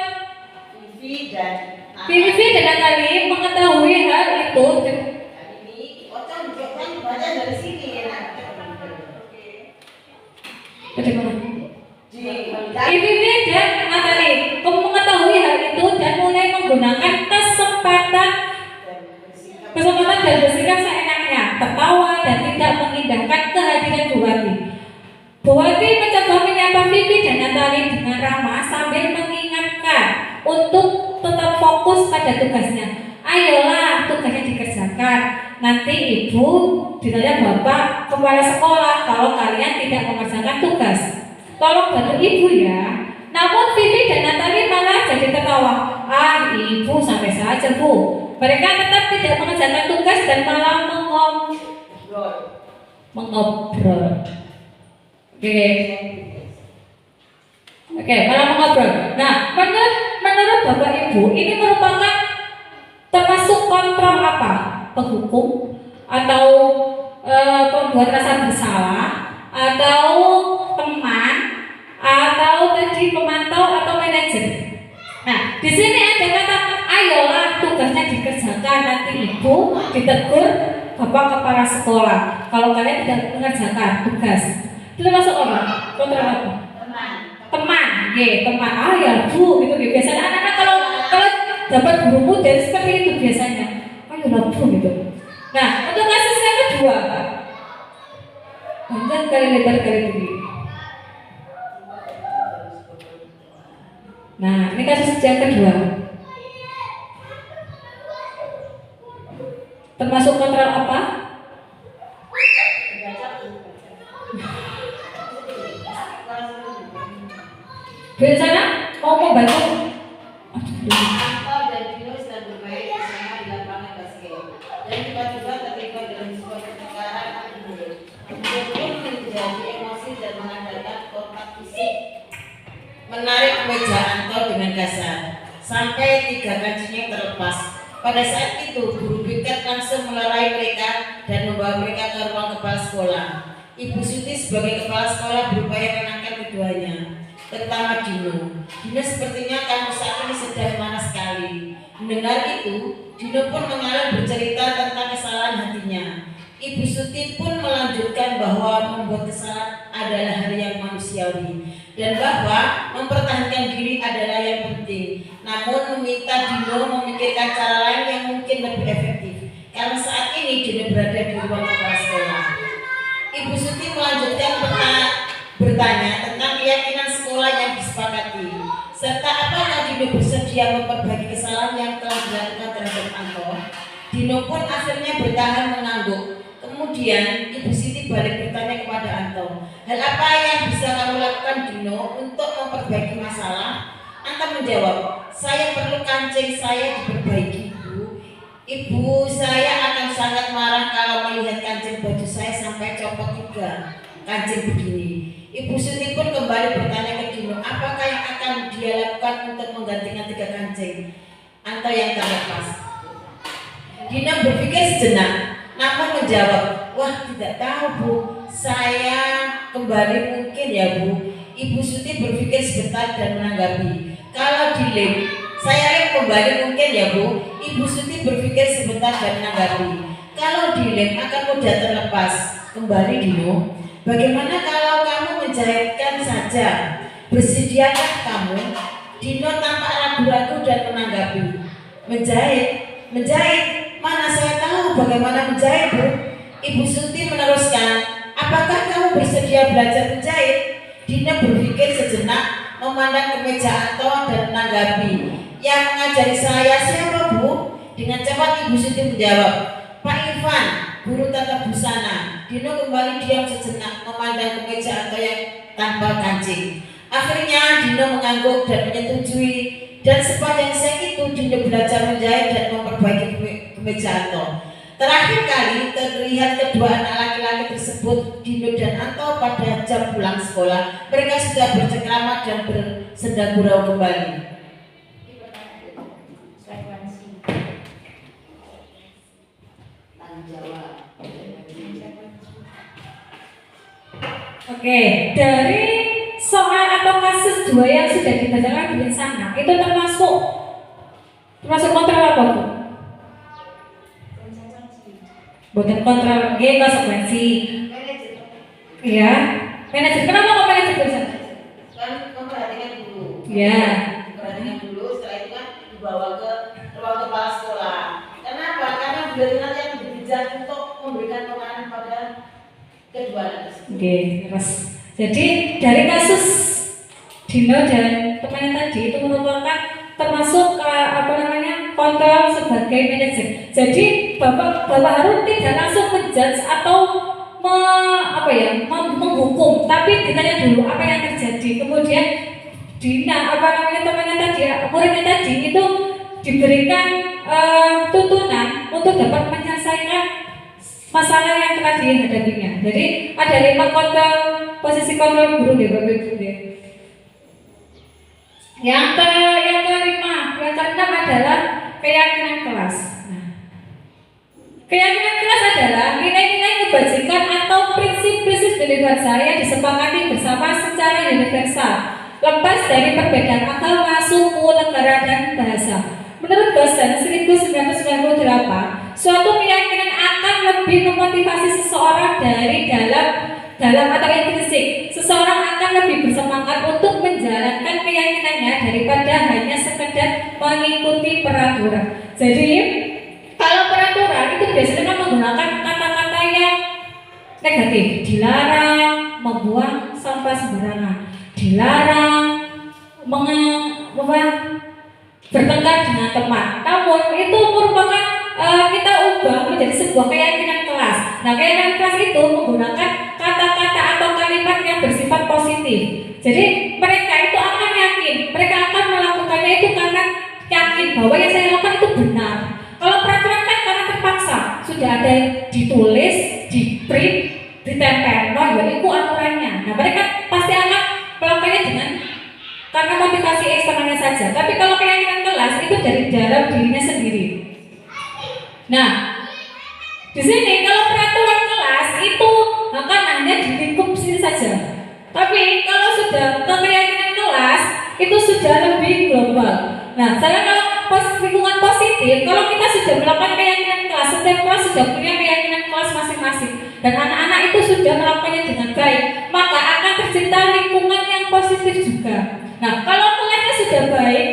Vivi dan Natali mengetahui hal itu. Ini Ocon baca dari sini ya. Bagaimana? Di Vivi dan Natali mengetahui hal itu dan mulai menggunakan kesempatan dan bersikap seenaknya, tertawa dan tidak mengindahkan kehadiran Bu Wati. Bu Wati mencoba menyapa Vivi dan Natali dengan ramah sambil mengingatkan untuk tetap fokus pada tugasnya. Ayolah, tugasnya dikerjakan. Nanti ibu ditanya bapak kepala sekolah kalau kalian tidak mengerjakan tugas. Tolong bantu ibu ya. Namun Vivi dan Natali malah jadi tertawa. Ah, ibu sampai saja Bu. Mereka tetap tidak mengerjakan tugas dan malah mengobrol. Oke, malah mengobrol. Nah, menurut Bapak Ibu, ini merupakan termasuk kontrol apa? Penghukum atau pembuat rasa bersalah atau teman atau tadi pemantau atau manajer. Nah, di sini ada kata ayolah tugasnya dikerjakan, nanti ibu ditegur bapak kepala sekolah kalau kalian tidak mengerjakan tugas. Itu termasuk apa? Kontrol apa? Teman, teman. Ah ya bu, gitu. Biasanya anak-anak kalau dapat guru model seperti itu biasanya. Oh ya bu, gitu. Nah, untuk kasus yang kedua, panjang kali lebar kali tinggi. Nah, ini kasus yang kedua. Termasuk kontrol apa? Biasanya mau membantu. Anto dan Dino sedang bermain bersama di lapangan basket dan tiba-tiba terlibat dalam sebuah pertengkaran akibat. Dia pun menjadi emosi dan mengadakan kontak fisik. Menarik kemeja Anto dengan kasar sampai 3 kancingnya terlepas. Pada saat itu guru BK langsung melerai mereka dan membawa mereka ke ruang kepala sekolah. Ibu Suti sebagai kepala sekolah berupaya menenangkan keduanya, terutama Dino. Dino sepertinya kamu saat ini sedang marah sekali. Mendengar itu, Dino pun mengalir bercerita tentang kesalahan hatinya. Ibu Suti pun melanjutkan bahwa membuat kesalahan adalah hal yang manusiawi dan bahwa mempertahankan diri adalah yang penting. Namun meminta Dino memikirkan cara lain yang mungkin lebih efektif karena saat ini Dino berada di ruang kepala sekolah. Ibu Suti melanjutkan bertanya tentang keyakinan sekolah yang disepakati serta apakah Dino bersedia memperbaiki kesalahan yang telah dilakukan terhadap Anto. Dino pun akhirnya bertahan mengangguk. Kemudian Ibu Siti balik bertanya kepada Anto, hal apa yang bisa kamu lakukan Dino untuk memperbaiki masalah? Anto menjawab, saya perlu kancing saya diperbaiki Bu. Ibu saya akan sangat marah kalau melihat kancing baju saya sampai copot juga kancing begini. Ibu Siti pun kembali bertanya ke Dino, apakah yang akan dia lakukan untuk menggantikan 3 kancing Anto yang terlepas? Dino berpikir sejenak namun menjawab, wah tidak tahu Bu, saya kembali mungkin ya Bu. Ibu Suti berpikir sebentar dan menanggapi, kalau di lem, saya lem kembali mungkin ya Bu. Ibu Suti berpikir sebentar dan menanggapi, kalau di lem akan mudah terlepas. Kembali Dino, bagaimana kalau kamu menjahitkan saja? Bersediakah kamu? Dino tampak ragu-ragu dan menanggapi, menjahit. Mana saya tahu bagaimana menjahit Bu. Ibu Suti meneruskan, apakah kamu bersedia belajar menjahit? Dino berpikir sejenak, memandang kemeja Anto dan menanggapi, yang mengajari saya siapa Bu? Dengan cepat Ibu Suti menjawab, Pak Irfan, guru tata busana. Dino kembali diam sejenak, memandang kemeja Anto yang tanpa kancing. Akhirnya Dino mengangguk dan menyetujui. Dan sepanjang siang itu Dino belajar menjahit dan memperbaiki kemeja Anto. Terakhir kali terlihat kedua anak laki-laki tersebut, Dino dan Anto, pada jam pulang sekolah. Mereka sudah bercengkrama dan bersenda gurau kembali. Oke, dari soal atau kasus 2 yang sudah dibacakan di sana itu termasuk kontrol apa Bu? Bukan kontrol konsekuensi. Iya, manajer. Kenapa kok manajer bisa? Kan memperhatikan dulu. Iya. Perhatikan dulu, setelah itu kan dibawa ke ruang kepala sekolah. Kenapa? Karena beliau nanti yang bijak untuk memberikan pemahaman pada kedua anak tersebut. Oke, terus. Jadi dari kasus Dino dan temannya tadi itu merupakan termasuk kontrol sebagai manajer. Jadi Bapak Harun tidak langsung menjudge atau menghukum, tapi ditanya dulu apa yang terjadi. Kemudian temannya tadi, muridnya tadi itu diberikan tuntunan untuk dapat menyelesaikan masalah yang telah dihadapinya. Jadi ada 5 posisi kontrol guru di Bapak Ibu. Yang keenam adalah keyakinan kelas. Nah, keyakinan kelas adalah nilai-nilai kebajikan atau prinsip-prinsip bernegara yang disepakati bersama secara universal, lepas dari perbedaan agama, suku, negara, dan bahasa. Menurut dosen 1998, Suatu keyakinan akan lebih memotivasi seseorang dari dalam atau intrinsik. Seseorang akan lebih bersemangat untuk menjalankan keyakinannya daripada hanya sekedar mengikuti peraturan. Jadi kalau peraturan itu biasanya kan menggunakan kata-kata yang negatif. Dilarang membuang sampah sembarangan, dilarang bertengkar dengan teman. Namun itu merupakan kita ubah menjadi sebuah keyakinan kelas. Nah, keyakinan kelas itu menggunakan kata-kata atau kalimat yang bersifat positif. Jadi mereka itu akan yakin, mereka akan melakukannya itu karena yakin bahwa yang saya lakukan itu benar. Kalau peraturan kan karena terpaksa, sudah ada yang ditulis, di print, ditempel, no, ya itu aturannya. Nah, mereka pasti akan melakukannya dengan karena motivasi eksternalnya saja. Tapi kalau keyakinan kelas itu dari dalam dirinya sendiri. Nah, di sini kalau peraturan kelas itu akan hanya di lingkup sini saja. Tapi kalau sudah keyakinan kelas itu sudah lebih global. Nah, saya kalau lingkungan positif, kalau kita sudah melakukan keyakinan kelas, setiap kelas sudah punya keyakinan kelas masing-masing, dan anak-anak itu sudah melakukannya dengan baik, maka akan tercipta lingkungan yang positif juga. Nah, kalau kelasnya sudah baik,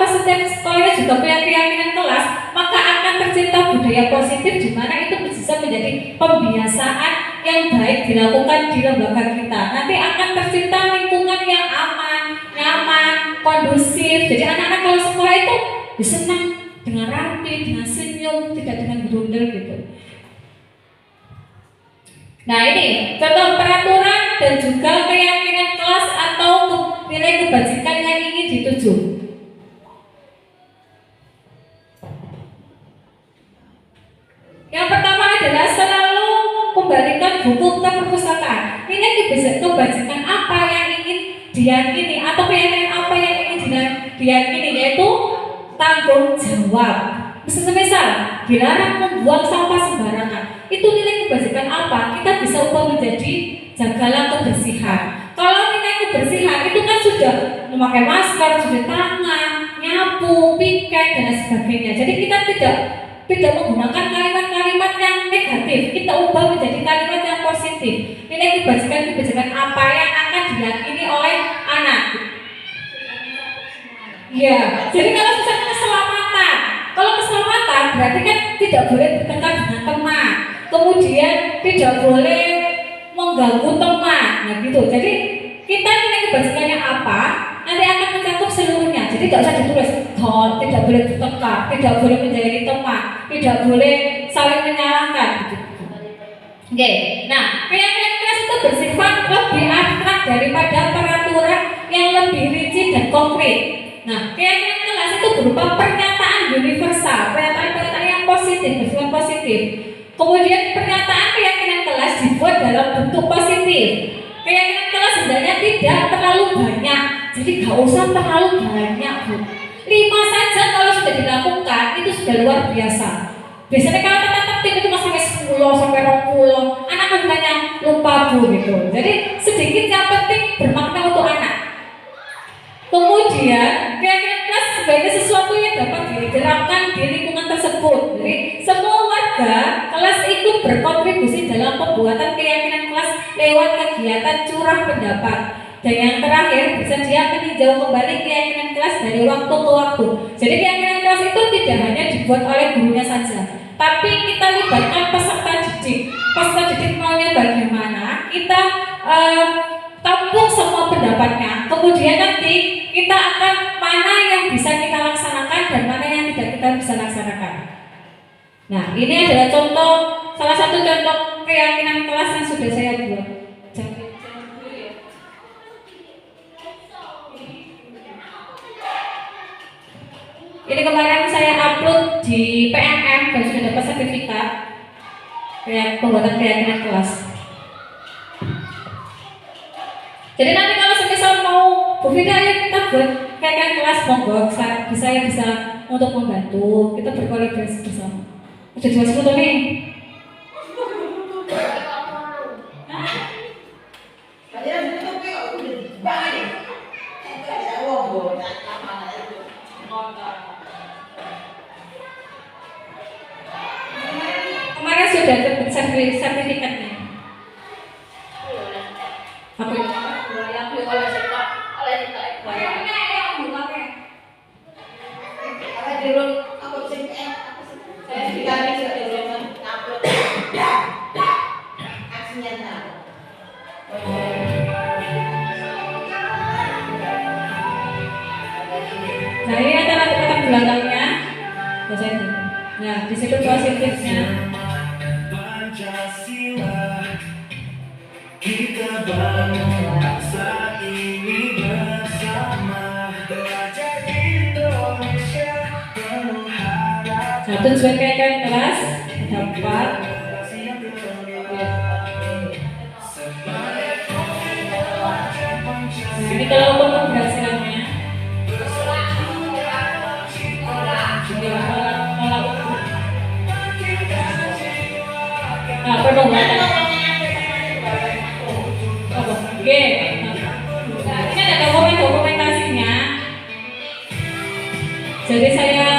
setiap sekolahnya juga punya keyakinan kelas, maka akan tercipta budaya positif di mana itu bisa menjadi pembiasaan yang baik dilakukan di lembaga kita. Nanti akan tercipta lingkungan yang aman, nyaman, kondusif. Jadi anak-anak kalau sekolah itu senang dengan rapi, dengan senyum, tidak dengan berundel gitu. Nah, ini contoh peraturan dan juga keyakinan kelas atau nilai kebajikan yang ingin dituju. Yang pertama adalah selalu kembalikan buku ke perpustakaan. Nilai kebajikan apa yang ingin diyakini atau keyakinan apa yang ingin diyakini, yaitu tanggung jawab. Misal, dilarang membuang sampah sembarangan. Itu nilai kebajikan apa? Kita bisa ubah menjadi jagalah kebersihan. Kalau nilai kebersihan itu kan sudah memakai masker, cuci tangan, nyapu, piket dan sebagainya. Jadi kita tidak menggunakan kalimat-kalimat yang negatif. Kita ubah menjadi kalimat yang positif. Nilai kebajikan apa yang akan diyakini oleh anak? Ya, jadi kalau misalnya keselamatan. Kalau keselamatan berarti kan tidak boleh bertengkar dengan teman. Kemudian tidak boleh mengganggu teman. Nah gitu. Jadi kita nilai kebajikannya apa, nanti akan mencakup seluruhnya. Jadi tidak usah ditulis, tidak boleh bertengkar, tidak boleh menjadi teman, tidak boleh saling menyalahkan. Gitu. Oke. Nah, keyakinan kelas itu bersifat lebih abstrak daripada peraturan yang lebih rinci dan konkret. Nah, keyakinan kelas itu berupa pernyataan universal, pernyataan yang positif, bersifat positif. Kemudian pernyataan keyakinan kelas dibuat dalam bentuk positif. Keyakinan kelas sebenarnya tidak terlalu banyak, jadi gak usah terlalu banyak, Bu. 5 saja kalau sudah dilakukan itu sudah luar biasa. Biasanya kalau kita tertib itu sampai 10 sampai 20, anak katanya lupa, Bu, gitu. Jadi sedikit yang penting bermakna untuk anak. Kemudian keyakinan kelas sebagai sesuatu yang dapat diterapkan di lingkungan tersebut. Jadi semua warga kelas ikut berkontribusi dalam pembuatan keyakinan kelas lewat kegiatan curah pendapat. Dan yang terakhir bersedia meninjau kembali keyakinan kelas dari waktu ke waktu. Jadi keyakinan kelas itu tidak hanya dibuat oleh gurunya saja, tapi kita libatkan peserta didik. Peserta didik maunya bagaimana? Kita tampung semua pendapatnya. Kemudian nanti kita akan mana yang bisa kita laksanakan dan mana yang tidak kita bisa laksanakan. Nah, ini adalah salah satu contoh keyakinan kelas yang sudah saya buat. Ini kemarin saya upload di PMM dan sudah dapat sertifikat pembuatan keyakinan kelas. Jadi nanti kalau semisal mau berpindah, ayo kita buat keyakinan kelas, monggo saya bisa untuk membantu, kita berkolaborasi bersama. Udah jelas foto nih. dapat sertifikatnya. Apa itu? Nah ini ada latar belakangnya. Nah di situ positifnya. Kita bangun bangsa ini bersama, belajar Indonesia penuh harapan. Nah tujuan KKN kelas dapat. Nah ini kalau untuk keberhasilannya. Nah penobatan. Oke, nah, ini ada dokumentasinya. Jadi saya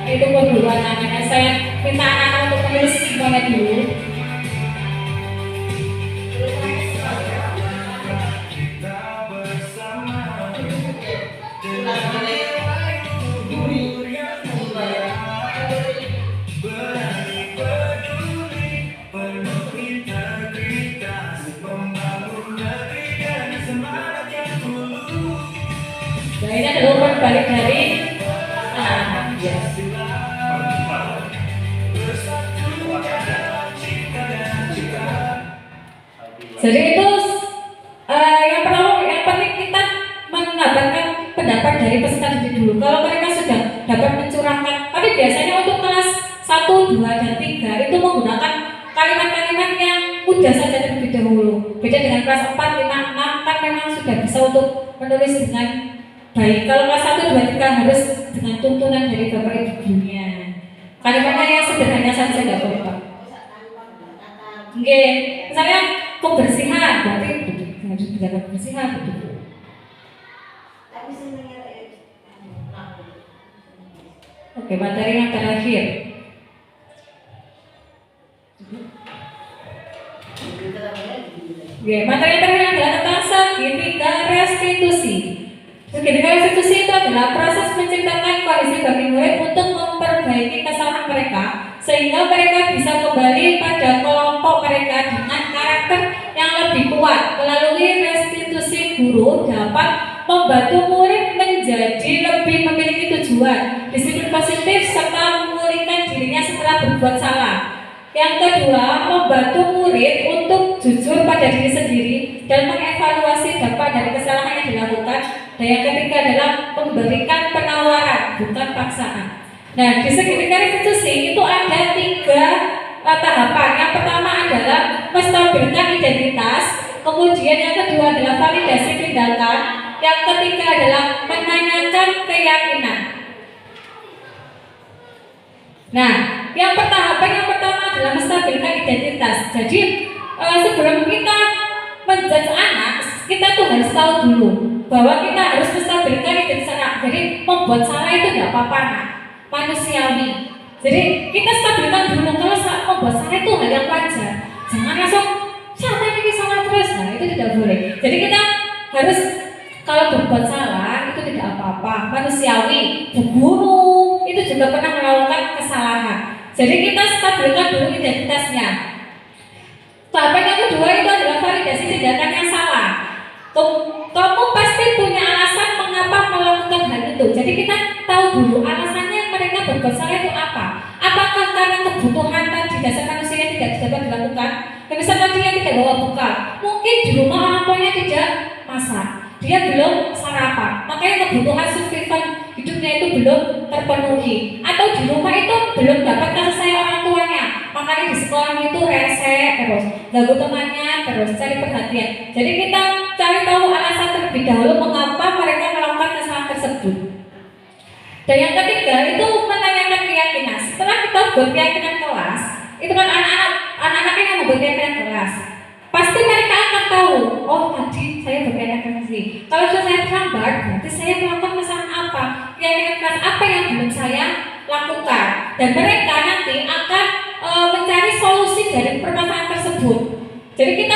itu berdua namanya. Saya minta anak-anak untuk menulis semuanya dulu. Nah ini ada umur balik dari jadi itu yang pertama yang penting kita mengabarkan pendapat dari peserta didik dulu. Kalau mereka sudah dapat mencurahkan, tapi biasanya untuk kelas 1, 2, dan 3 itu menggunakan kalimat-kalimat yang mudah saja terlebih dahulu. Beda dengan kelas 4, 5, 6 kan memang sudah bisa untuk menulis dengan baik. Kalau kelas 1, 2, 3 harus dengan tuntunan dari Bapak Ibu gurunya. Kalimatnya yang sederhana saja tidak apa-apa. Oke, misalnya kebersihan, berarti harus menjaga kebersihan begitu. Oke, materi yang terakhir. Oke, materi yang terakhir adalah tentang segitiga restitusi. Segitiga restitusi itu adalah proses menciptakan kondisi bagi murid untuk memperbaiki kesalahan mereka sehingga mereka bisa kembali pada kelompok mereka dengan karakter yang lebih kuat. Melalui restitusi, guru dapat membantu murid menjadi lebih memiliki tujuan, disiplin positif, serta memulihkan dirinya setelah berbuat salah. Yang kedua, membantu murid untuk jujur pada diri sendiri dan mengevaluasi dampak dari kesalahan yang dilakukan. Dan yang ketiga adalah memberikan penawaran, bukan paksaan. Nah, di segitiga restitusi itu ada 3 tahapan. Yang pertama adalah menstabilkan identitas, kemudian yang kedua adalah validasi tindakan, yang ketiga adalah menanyakan keyakinan. Nah, yang pertama adalah menstabilkan identitas. Jadi sebelum kita menjudge anak, kita tuh harus tahu dulu bahwa kita harus menstabilkan identitas anak. Jadi membuat salah itu tidak apa-apa, nah, manusiawi. Jadi kita stabilkan dulu kalau membuat salah itu hal yang wajar. Jangan langsung siapa ini salah terus. Nah itu tidak boleh. Jadi kita harus kalau berbuat salah itu tidak apa-apa, manusiawi. Guru itu juga pernah melakukan kesalahan. Jadi kita stabilkan dulu identitasnya. Tahapan yang kedua itu adalah validasi tindakan yang salah. Kamu pasti punya alasan mengapa melakukan hal itu. Jadi kita tahu dulu alasannya mereka berbuat salah itu apa. Apakah karena kebutuhan tadi dasar manusia tidak dapat dilakukan? Misalnya dia tidak bawa bekal, mungkin di rumah orang tuanya tidak masak, dia belum sarapan, makanya kebutuhan survival hidupnya itu belum terpenuhi. Atau di rumah itu belum dapat kasih sayang orang tuanya, makanya di sekolah itu rese terus, ganggu temannya terus, cari perhatian. Jadi kita cari tahu alasan terlebih dahulu mengapa mereka melakukan kesalahan tersebut. Dan yang ketiga itu menanyakan keyakinan. Setelah kita buat keyakinan kelas, itu kan anak-anak yang membuat keyakinan kelas, pasti mereka akan tahu, oh tadi saya berkeyakinan sih. Kalau sudah saya terlambat, berarti saya melakukan kesalahan apa? Keyakinan kelas apa yang belum saya lakukan? Dan mereka nanti akan mencari solusi dari permasalahan tersebut. Jadi kita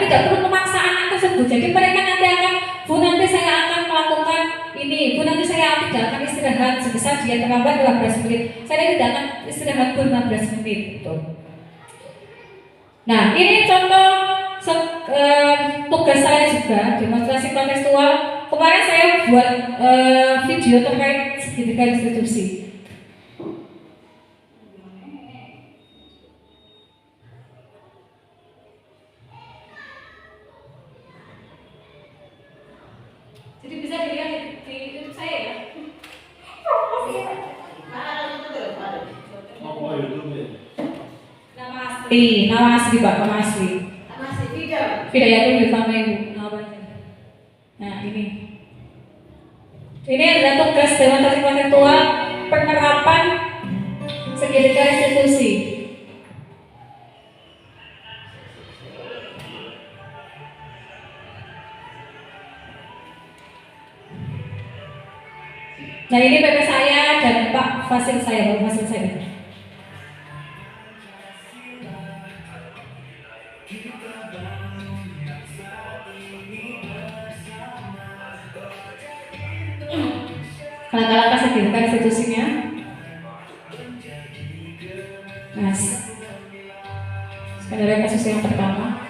tidak perlu memaksa anak tersebut. Jadi mereka nanti akan, Bu nanti saya akan melakukan ini, Bu nanti saya tidak akan istirahat sebesar dia terlambat 15 menit. Saya tidak akan istirahat 15 menit. Gitu. Nah ini contoh tugas saya juga, demonstrasi kontekstual. Kemarin saya buat video terkait segitiga institusi. Jadi bisa dilihat di YouTube saya ya. Nama asli Pak, nama asli. Masih video. Hidayatul Hifam Ibu. Nah ini adalah tugas demonstrasi konseptual penerapan segitiga institusi. Nah ini PP saya dan Pak Fasil saya, Pak Fasil saya. Langkah-langkah segitiga institusinya. Nah, sekarang kasus yang pertama.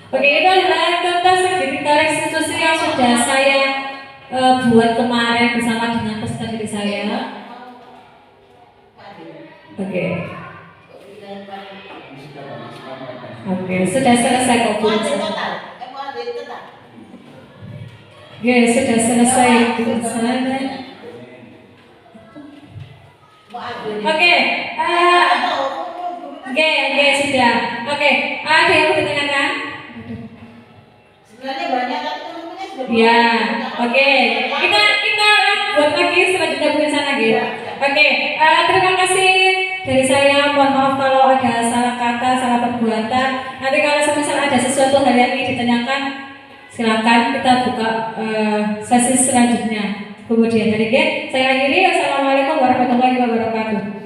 Oke, itu adalah contoh segitiga restitusi yang sudah saya buat kemarin bersama dengan peserta didik saya. Oke. Oke, sudah selesai kok Bu. Oke, sudah selesai Bu. Oke, sudah. Oke, ada yang mau ditanyakan? Sebenarnya banyak tapi teman-temannya sudah. Ya, oke. Kita buat lagi selanjutnya bukan sana gitu. Oke, terima kasih dari saya. Mohon maaf kalau ada salah kata, salah perbuatan. Nanti kalau semisal ada sesuatu hal yang ingin ditanyakan, silakan kita buka sesi selanjutnya. Kemudian dari saya akhiri. Assalamualaikum warahmatullahi wabarakatuh.